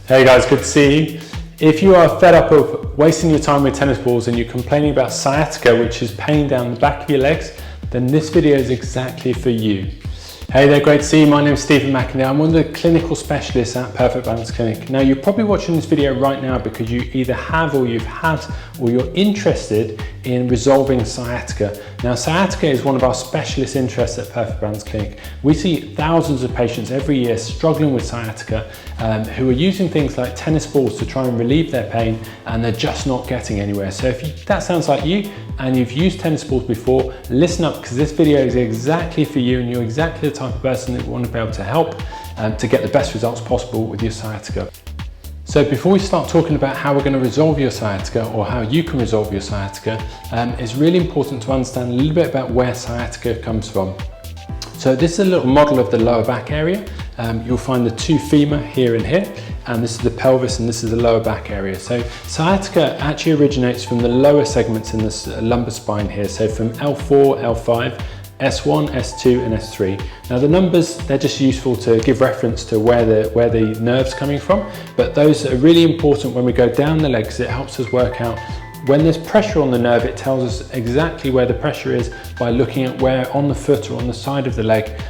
Hey guys, good to see you. If you are fed up of wasting your time with tennis balls and you're complaining about sciatica, which is pain down the back of your legs, then this video is exactly for you. Hey there, great to see you. My name is Stephen McInerney. I'm one of the clinical specialists at Perfect Balance Clinic. Now, you're probably watching this video right now because you either have or you've had or you're interested in resolving sciatica. Now, sciatica is one of our specialist interests at Perfect Balance Clinic. We see thousands of patients every year struggling with sciatica who are using things like tennis balls to try and relieve their pain, and they're just not getting anywhere. So if that sounds like you and you've used tennis balls before, listen up, because this video is exactly for you and you're exactly the type of person that we want to be able to help to get the best results possible with your sciatica. So before we start talking about how we're going to resolve your sciatica or how you can resolve your sciatica, it's really important to understand a little bit about where sciatica comes from. So this is a little model of the lower back area. You'll find the two femur here and here, and this is the pelvis and this is the lower back area. So sciatica actually originates from the lower segments in this lumbar spine here, so from L4, L5, S1, S2 and S3. Now the numbers, they're just useful to give reference to where the nerve's coming from, but those are really important when we go down the legs. It helps us work out when there's pressure on the nerve. It tells us exactly where the pressure is by looking at where on the foot or on the side of the leg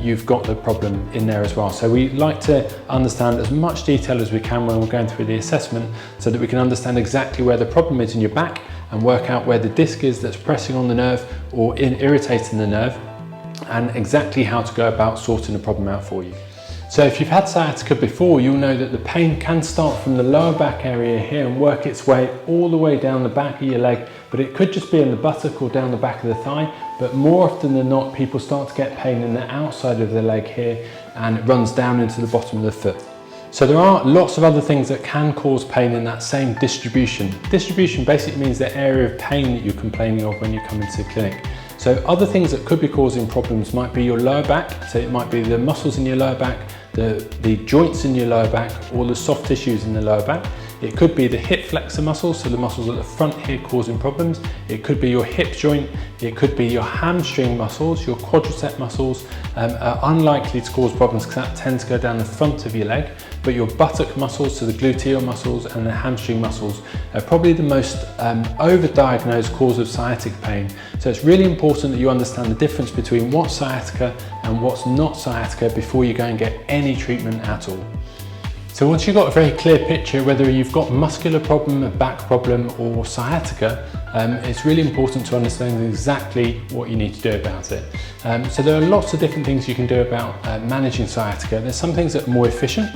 you've got the problem in there as well. So we like to understand as much detail as we can when we're going through the assessment, so that we can understand exactly where the problem is in your back and work out where the disc is that's pressing on the nerve or irritating the nerve, and exactly how to go about sorting the problem out for you. So if you've had sciatica before, you'll know that the pain can start from the lower back area here and work its way all the way down the back of your leg, but it could just be in the buttock or down the back of the thigh. But more often than not, people start to get pain in the outside of the leg here, and it runs down into the bottom of the foot. So there are lots of other things that can cause pain in that same distribution. Distribution basically means the area of pain that you're complaining of when you come into the clinic. So other things that could be causing problems might be your lower back. So it might be the muscles in your lower back, the joints in your lower back, or the soft tissues in the lower back. It could be the hip flexor muscles, so the muscles at the front here causing problems. It could be your hip joint. It could be your hamstring muscles. Your quadricep muscles are unlikely to cause problems because that tends to go down the front of your leg. But your buttock muscles, so the gluteal muscles and the hamstring muscles, are probably the most overdiagnosed cause of sciatic pain. So it's really important that you understand the difference between what's sciatica and what's not sciatica before you go and get any treatment at all. So once you've got a very clear picture whether you've got muscular problem, a back problem or sciatica, it's really important to understand exactly what you need to do about it. So there are lots of different things you can do about managing sciatica. There's some things that are more efficient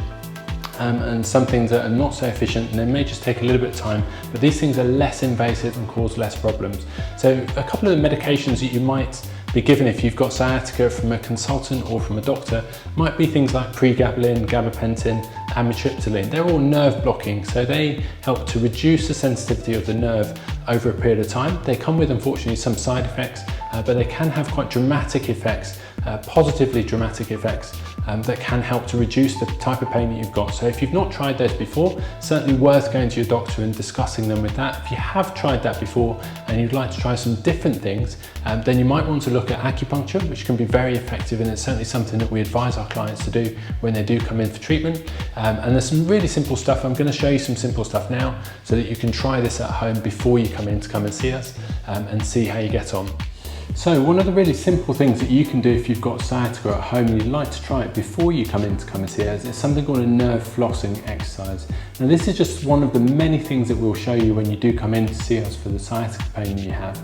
and some things that are not so efficient, and they may just take a little bit of time, but these things are less invasive and cause less problems. So a couple of the medications that you might be given if you've got sciatica from a consultant or from a doctor might be things like pregabalin, gabapentin, amitriptyline. They're all nerve blocking, so they help to reduce the sensitivity of the nerve over a period of time. They come with, unfortunately, some side effects, but they can have quite dramatic effects, positively dramatic effects, that can help to reduce the type of pain that you've got. So if you've not tried those before, certainly worth going to your doctor and discussing them with that. If you have tried that before and you'd like to try some different things, then you might want to look at acupuncture, which can be very effective, and it's certainly something that we advise our clients to do when they do come in for treatment. And there's some really simple stuff. I'm going to show you some simple stuff now so that you can try this at home before you come in to come and see us, and see how you get on. So one of the really simple things that you can do if you've got sciatica at home and you'd like to try it before you come in to come and see us is something called a nerve flossing exercise. Now this is just one of the many things that we'll show you when you do come in to see us for the sciatica pain that you have.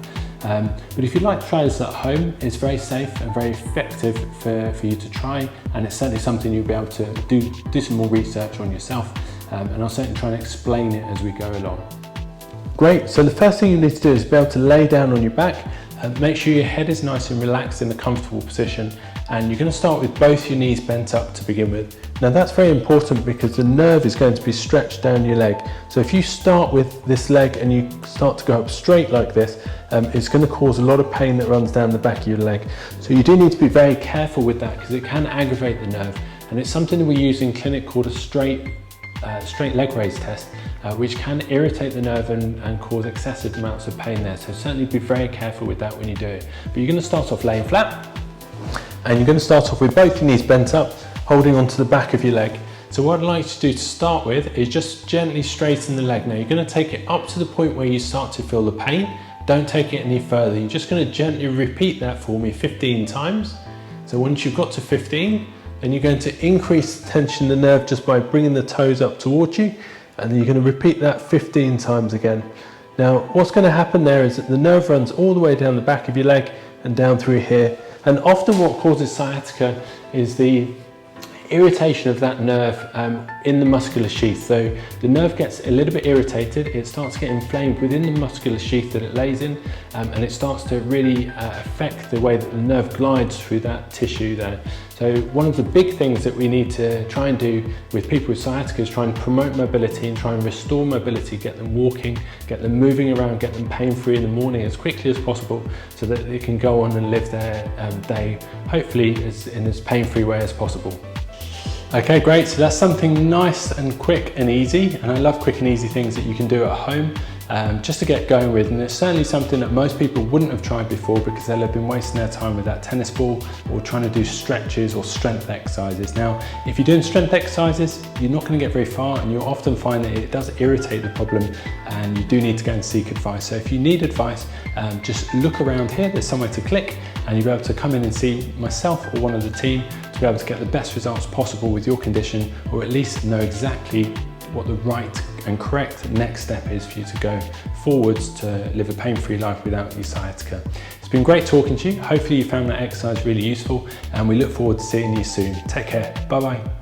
But if you'd like to try this at home, it's very safe and very effective for you to try, and it's certainly something you'll be able to do some more research on yourself, and I'll certainly try and explain it as we go along. Great, so the first thing you need to do is be able to lay down on your back and make sure your head is nice and relaxed in a comfortable position, and you're going to start with both your knees bent up to begin with. Now that's very important because the nerve is going to be stretched down your leg. So if you start with this leg and you start to go up straight like this, it's going to cause a lot of pain that runs down the back of your leg. So you do need to be very careful with that because it can aggravate the nerve, and it's something that we use in clinic called a straight leg raise test, which can irritate the nerve and cause excessive amounts of pain there. So certainly be very careful with that when you do it. But you're going to start off laying flat, and you're going to start off with both your knees bent up, holding onto the back of your leg. So what I'd like you to do to start with is just gently straighten the leg. Now you're going to take it up to the point where you start to feel the pain. Don't take it any further. You're just going to gently repeat that for me 15 times. So once you've got to 15, then you're going to increase the tension in the nerve just by bringing the toes up towards you, and then you're going to repeat that 15 times again. Now what's going to happen there is that the nerve runs all the way down the back of your leg and down through here, and often what causes sciatica is the irritation of that nerve in the muscular sheath. So the nerve gets a little bit irritated, it starts to get inflamed within the muscular sheath that it lays in, and it starts to really affect the way that the nerve glides through that tissue there. So one of the big things that we need to try and do with people with sciatica is try and promote mobility and try and restore mobility, get them walking, get them moving around, get them pain-free in the morning as quickly as possible so that they can go on and live their day, hopefully in as pain-free way as possible. Okay, great. So that's something nice and quick and easy. And I love quick and easy things that you can do at home just to get going with. And it's certainly something that most people wouldn't have tried before because they'll have been wasting their time with that tennis ball or trying to do stretches or strength exercises. Now, if you're doing strength exercises, you're not going to get very far, and you'll often find that it does irritate the problem and you do need to go and seek advice. So if you need advice, just look around here. There's somewhere to click and you'll be able to come in and see myself or one of the team to be able to get the best results possible with your condition, or at least know exactly what the right and correct next step is for you to go forwards to live a pain-free life without your sciatica. It's been great talking to you. Hopefully you found that exercise really useful, and we look forward to seeing you soon. Take care. Bye-bye.